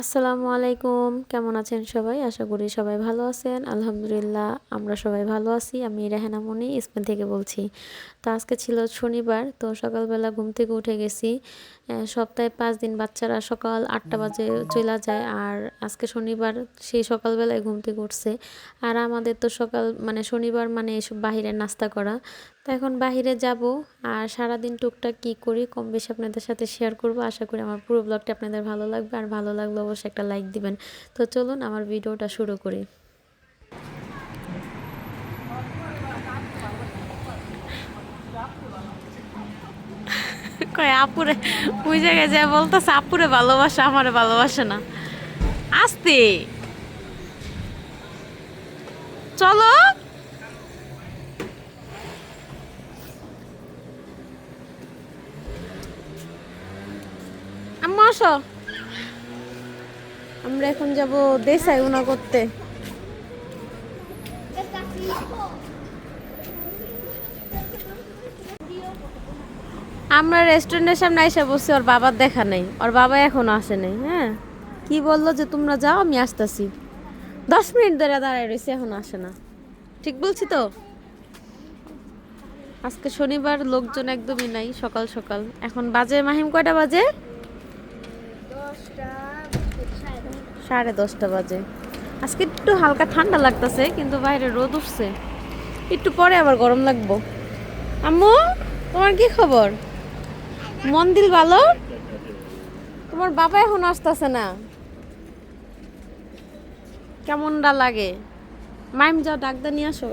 আসসালামু আলাইকুম, কেমন আছেন সবাই? আশা করি সবাই ভালো আছেন। আলহামদুলিল্লাহ আমরা সবাই ভালো আছি। আমি রেহানা মনি স্পেন থেকে বলছি। তো আজকে ছিল শনিবার, তো সকালবেলা ঘুম থেকে উঠে গেছি। সপ্তাহে 5 দিন বাচ্চারা সকাল 8টা বাজে চলে যায়, আর আজকে শনিবার সেই সকালবেলায় ঘুম থেকে উঠছে। আর আমাদের তো সকাল মানে শনিবার মানে এসব বাহিরে নাস্তা করা। তো এখন বাহিরে যাব, আর সারাদিন টুকটাক কী করি কম বেশি আপনাদের সাথে শেয়ার করব। আশা করি আমার পুরো ব্লগটা আপনাদের ভালো লাগবে, আর ভালো লাগলে অবশ্যই একটা লাইক দিবেন। তো চলুন আমার ভিডিওটা শুরু করি। কয় আপুরে, ওই জায়গায় যা বলতেছে আপুরে ভালোবাসে, আমারে ভালোবাসে না। আস্তে চলো, আম্মা আসো। আমরা এখন যাব দেশাই উনা করতে। আমরা রেস্টুরেন্টের সামনে এসে বসছি, ওর বাবার দেখা নেই, ওর বাবা এখনো আসে নাই। হ্যাঁ, কি বললো যে তোমরা যাও আমি আসতেছি। 10 মিনিট ধরে দাঁড়ায় রয়েছে, এখন আসে না। ঠিক বলছি তো? আজকে শনিবার, লোকজন একদমই নাই সকাল সকাল। এখন বাজে মাহিম কয়টা বাজে? 10:30 বাজে। আজকে একটু হালকা ঠান্ডা লাগতেছে, কিন্তু বাইরে রোদ উঠছে। একটু পরে আবার গরম লাগবো। আম্মু, তোমার কি খবর? মন দিল ভালো? তোমার বাবা এখন আসতেছে না, কেমনটা লাগে? মাইম যাও, ডাক্তার নিয়ে আসো।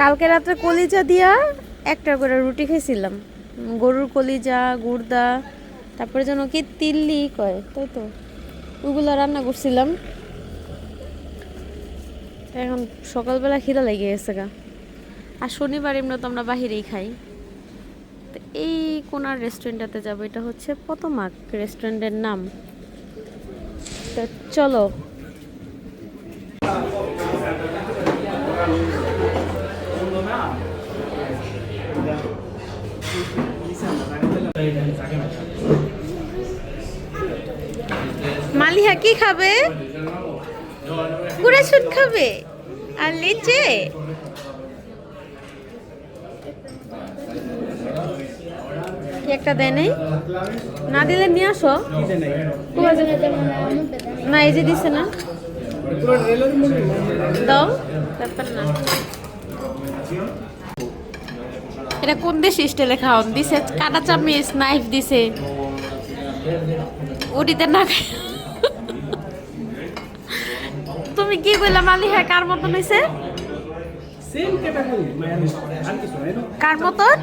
কালকে রাত্রে কলিজা দিয়া একটা করে রুটি খেয়েছিলাম। গরুর কলিজা, গুড়দা, তারপরে যেন কি তিল্লি কয়, তাই তো, ওগুলো রান্না করছিলাম। এখন সকালবেলা খিদা লেগে গেছে গা। আর শনিবার এমনি তো আমরা বাহিরেই খাই। তো এই কোনার রেস্টুরেন্টটাতে যাবো, এটা হচ্ছে পতমাক রেস্টুরেন্টের নাম। তো চলো। মালিহা কি খাবে? কুড়া শুট খাবে আর লিচে। কি একটা দেয় নাই? না দিলে নিয়ে আসো। না, এই যে দিছে না, দাও, ব্যাপার না। এটা কোন দেশে স্টাইলে খাওয়ান দিছে? কাটা চামচ, নাইফ দিছে, ওটিতে না তুমি কি বললা মালিহা, কার মতন হয়েছে? কার মতন?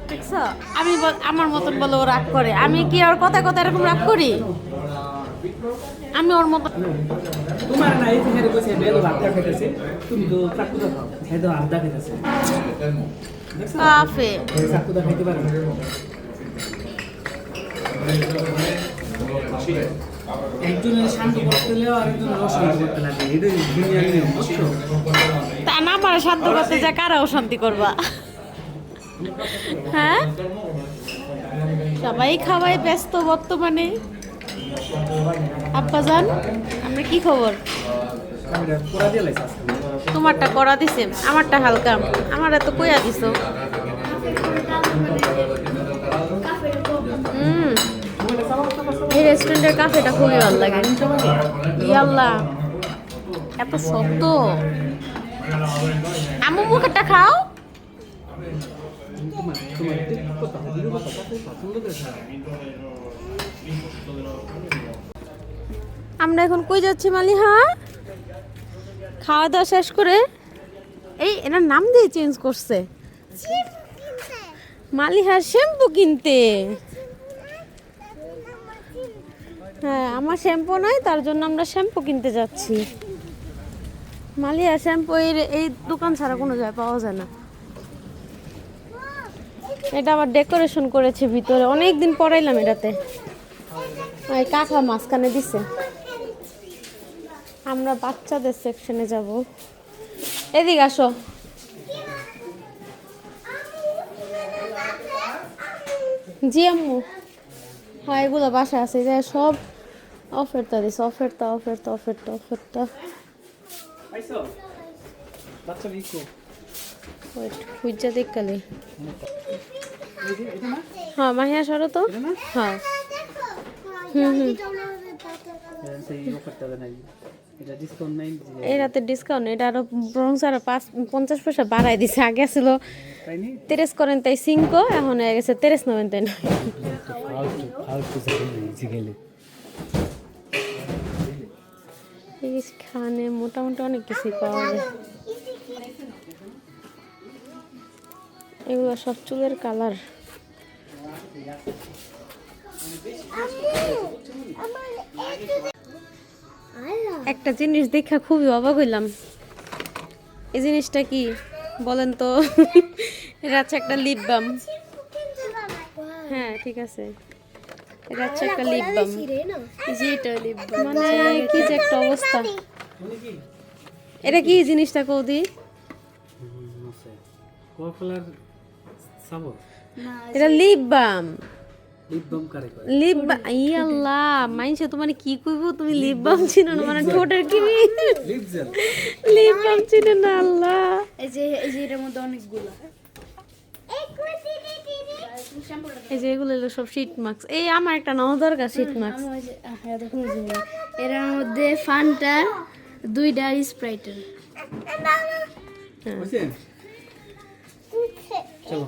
দেখছো, আমি আমার মতন বলে ও রাগ করে। আমি কি ওর কথা কথা এরকম রাগ করি? আমি ওর মতন। তোমার না এই থেকে কইছে বেলো ভাত খাইতেছে, তুমি তো চাকুদা খাও, হেদো আদা খাইতেছে। কাফে চাকুদা খাইতে পারো না। একজনের শান্ত করতে লেও আরেকজনের অশান্ত করতে লাগে, এটাই দুনিয়ার নিয়ম, বুঝছো? তা না পারে শান্ত করতে, যা কারাও শান্তি করবা। হ্যাঁ, সবাই খাওয়াই ব্যস্ত বর্তমানে। আব্বাজান, আমরা কি খবর? পুরা দিয়ে লাইছে। তোমারটা করা দিছে, আমারটা হালকা। আমার এত কইয়া দিছো। এই রেস্টুরেন্টের কাফেটা খুবই ভালো লাগে। ইয়াল্লা, এত শক্ত। আমু মুখেরটা খাও। আমরা এখন কই যাচ্ছি মালিহা? খাওয়া দাওয়া শেষ করে। এই এনার নাম দিয়ে চেঞ্জ করছে, মালিহা শ্যাম্পু কিনতে। হ্যাঁ, আমার শ্যাম্পু নাই, তার জন্য আমরা শ্যাম্পু কিনতে যাচ্ছি। মালিহা শ্যাম্পু এই দোকান ছাড়া কোনো জায়গায় পাওয়া যায় না। এটা আবার ডেকোরেশন করেছে ভিতরে, অনেক দিন পরাইলাম এটাতে। এই কাকা মাঝখানে দিছে। আমরা বাচ্চাদের সেকশনে যাব। এদিকে আসো। জি আম্মু, হ্যাঁ এগুলো বাসায় আছে, যে সব অফারটা দিছে, অফারটা। পাইছো বাচ্চা বিকো ওয়েট হুইজা দেখকালে। এটা না হ্যাঁ মাহিয়া সরো তো। এটা না হ্যাঁ সেই অফারটা নাই এটা ডিসকাউন্ট নাই এই রাতে ডিসকাউন্ট, এটা আরো বরং আরো 50 পয়সা বাড়াই দিছে। আগে ছিল তাই নি 3.45, এখন হয়ে গেছে 3.99। ফালতু জিগেলে এখানে মোটামুটি অনেক কিছুই পাওয়া যায়। এগুলো সব চুলের কালার। একটা জিনিস দেখা খুবই অবাক হইলাম। এই জিনিসটা কি বলেন তো? এটা হচ্ছে একটা লিপ বাম। হ্যাঁ ঠিক আছে, এটা হচ্ছে একটা লিপ বাম। মানে কি যে একটা অবস্থা। এটা কি জিনিসটা কৌদি? কোকাকোলার সাবর এটা লিপ বাম। লিপ বাম কারে কয় লিপ বাম, ইয়াল্লাহ মাইনছে তোমার কি কইবো, তুমি লিপ বাম চিনো না? মানে ঠোঁটের কি লিপ জেল লিপ বাম চিনো না? আল্লাহ, এই যে এটার মধ্যে অনেকগুলো এই যে এগুলো হলো সব শীট মাস্ক। এই আমার একটা নাও দরকার শীট মাস্ক। হ্যাঁ দেখুন এর মধ্যে ফান্টার 2টা স্প্রাইটের। বুঝছেন চলো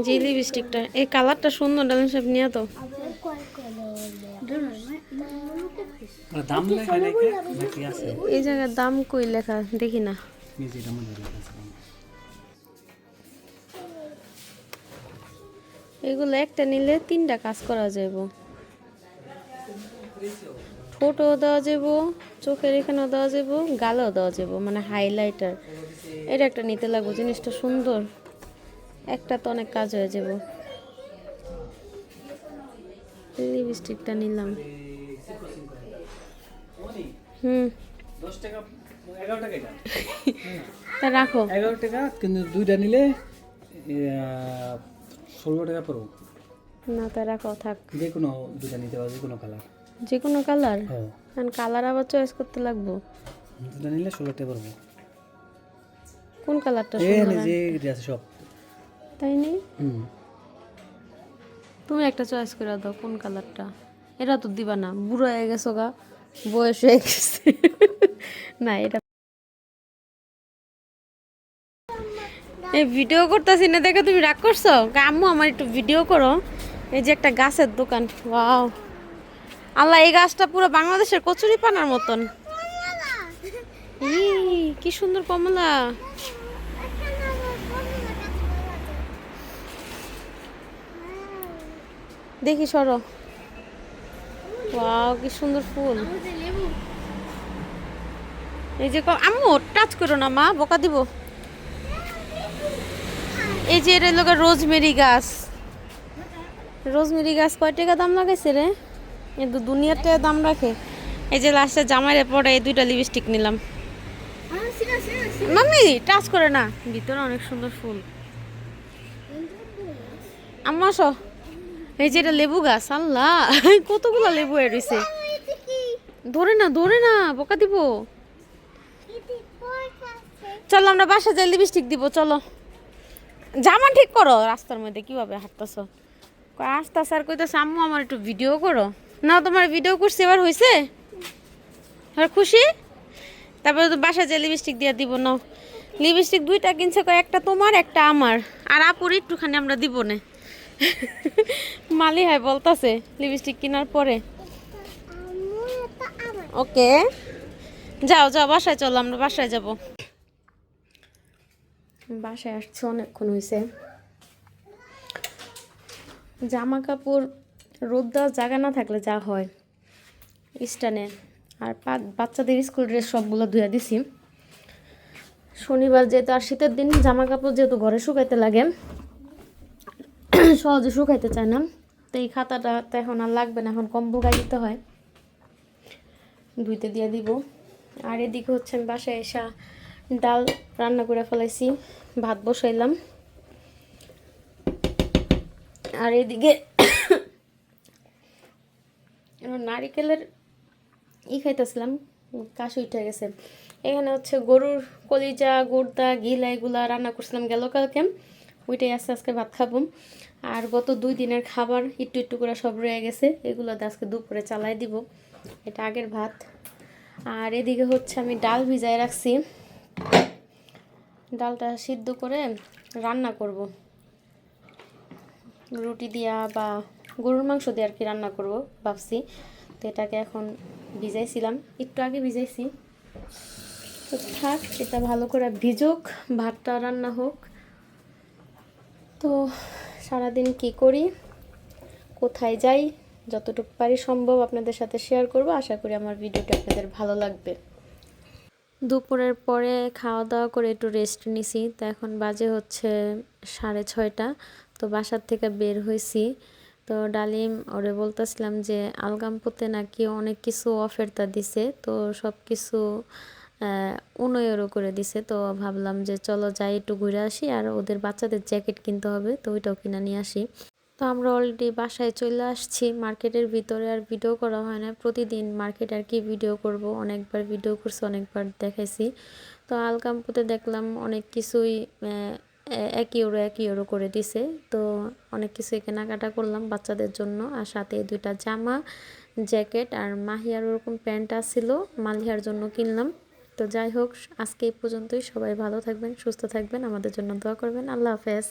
যে লিপস্টিকটা, এই কালারটা সুন্দর, ডালেন সব নিয়ে তো। দাম লেখা লেখা নাকি আছে এই জায়গার দাম কই লেখা দেখি না। নিজে এটা মধ্যে লেখা আছে এগুলো একটা নিলে 3টা কাজ করা যাব। ঠোঁটও দেওয়া যাব, চোখের এখানেও দেওয়া যাব, গালেও দেওয়া যাব, মানে হাইলাইটার। এটা একটা নিতে লাগবে, জিনিসটা সুন্দর, একটা তো অনেক কাজ হয়ে যাব। লিপস্টিকটা নিলাম। 10 টাকা 11 টাকা এটা তা রাখো। 11 টাকা, কিন্তু দুইটা নিলে 16 টাকা পড়ো। না তা রাখো, থাক। যে কোনো দুইটা নিতে পারো, যে কোনো কালার। যে কোনো কালার, হ্যাঁ কারণ কালার আবার চয়েস করতে লাগবো। দুইটা নিলে 16 টাকা পড়বো। কোন কালারটা এই সুন্দর? যে এটা আছে সব। তাই নেই, হুম তুমি একটা চয়েস করে দাও কোন কালারটা। এটা তো দিবা না, বুড়ো হয়ে গেছো গা, বয়স হয়ে গেছে। না এটা এই ভিডিও করতেছি না দেখে তুমি রাগ করছো? আম্মু আমার একটু ভিডিও করো। এই যে একটা গাছের দোকান, ওয়াও আল্লাহ, এই গাছটা পুরো বাংলাদেশের কচুরি পানার মতন। কি সুন্দর কমলা। দেখি সরো, ওয়াও কি সুন্দর ফুল। এই যে আম্মু টাচ করো না মা, বোকা দিব। এই যে এটা লোকের রোজমেরি গাছ। রোজমেরি গাছ কয় টাকা দাম লাগাইছে রে? কিন্তু দুনিয়ার টাকা দাম রাখে। এই যে লাস্টে জামাইরে পরে এই 2টা লিপস্টিক নিলাম। মাম্মি টাচ করে না, ভিতরে অনেক সুন্দর ফুল। আম্মা আসো। এই যে এটা লেবু গাছ, আল্লাহ কতগুলো লেবু এর রইছে। ধরে না বোকা দিব। চলো আমরা বাসা যাই, লিপস্টিক দিব চলো। জামা ঠিক করো, রাস্তার মধ্যে কিভাবে হাঁটতেছো? আস্তে আস্তে আর কইতেছে আম্মু আমার একটু ভিডিও করো। না তোমার ভিডিও করছি, এবার হয়েছে? আর খুশি? তারপরে তো বাসা যাই লিপস্টিক দিয়ে দিব না। লিপস্টিক 2টা কিনছে, একটা তোমার একটা আমার, আর আপুর একটুখানি আমরা দিব না। মালি হয় বলতাছে লিপস্টিক কেনার পরে। ওকে যাও যাও বাসায় চলো, আমরা বাসায় যাব। বাসায় আসছে অনেকক্ষণ হয়েছে। জামা কাপড় রোদ দেওয়ার জায়গা না থাকলে যা হয় স্ট্যান্ডে, আর বাচ্চাদের স্কুল ড্রেস সবগুলো ধুয়ে দিছি। শনিবার যেহেতু আর শীতের দিন, জামা কাপড় যেহেতু ঘরে শুকাইতে লাগে, সহজে শুকাইতে চায় না, তো এই খাতাটা তো এখন আর লাগবে না, এখন কম্বো গায়ে দিতে হয়, ধুইতে দিয়ে দিব। আর এদিকে হচ্ছে আমি বাসায় এসে ডাল রান্না করে ফেলাইছি, ভাত বসাইলাম। আর এদিকে নারিকেলের খাইতেছিলাম, কাশি উঠে গেছে। এখানে হচ্ছে গরুর কলিজা, গুর্দা, গিলা এগুলা রান্না করছিলাম গেল কালকে, ওইটাই আজকে ভাত খাবো। আর গত 2 দিনের খাবার একটু একটু করে সব রয়ে গেছে, এগুলো আজকে দুপুরে চালাই দিব। এটা আগের ভাত। আর এদিকে হচ্ছে আমি ডাল ভিজায় রাখছি, ডালটা সিদ্ধ করে রান্না করব, রুটি দিয়া বা গরুর মাংস দিয়ে আর কি রান্না করব ভাবছি। তো এটাকে এখন ভিজাইছিলাম, একটু আগে ভিজাইছি, তো থাক, এটা ভালো করে ভিজুক, ভাতটা রান্না হোক। তো সারাদিন কি করি, কোথায় যাই, যতটুকু পারি সম্ভব আপনাদের সাথে শেয়ার করব। আশা করি আমার ভিডিওটা আপনাদের ভালো লাগবে। দুপুরের পরে খাওয়া দাওয়া করে একটু রেস্ট নিছি, তো এখন বাজে হচ্ছে 6:30। তো বাসার থেকে বের হয়েছি, তো ডালিম ওরে বলতেছিলাম যে আলগামপুতে নাকি অনেক কিছু অফারটা দিছে, তো সব কিছু 19 € করে দিছে। তো ভাবলাম যে চলো যাই একটু ঘুরে আসি, আর ওদের বাচ্চাদের জ্যাকেট কিনতে হবে, তো ওইটাও কিনে নিয়ে আসি। তো আমরা অলরেডি বাসায় চলে আসছি, মার্কেটের ভিতরে আর ভিডিও করা হয় না, প্রতিদিন মার্কেট আর কি ভিডিও করব, অনেকবার ভিডিও করছি, অনেকবার দেখাইছি। তো আলকামপুতে দেখলাম অনেক কিছুই 1 € করে দিছে, তো অনেক কিছুই কেনাকাটা করলাম বাচ্চাদের জন্য, আর সাথে 2টা জামা, জ্যাকেট আর মাহিয়ার ওরকম প্যান্ট ছিল, মালিহার জন্য কিনলাম। তো যাই হোক, আজকে এই পর্যন্তই। সবাই ভালো থাকবেন, সুস্থ থাকবেন, আমাদের জন্য দোয়া করবেন। আল্লাহ হাফেজ।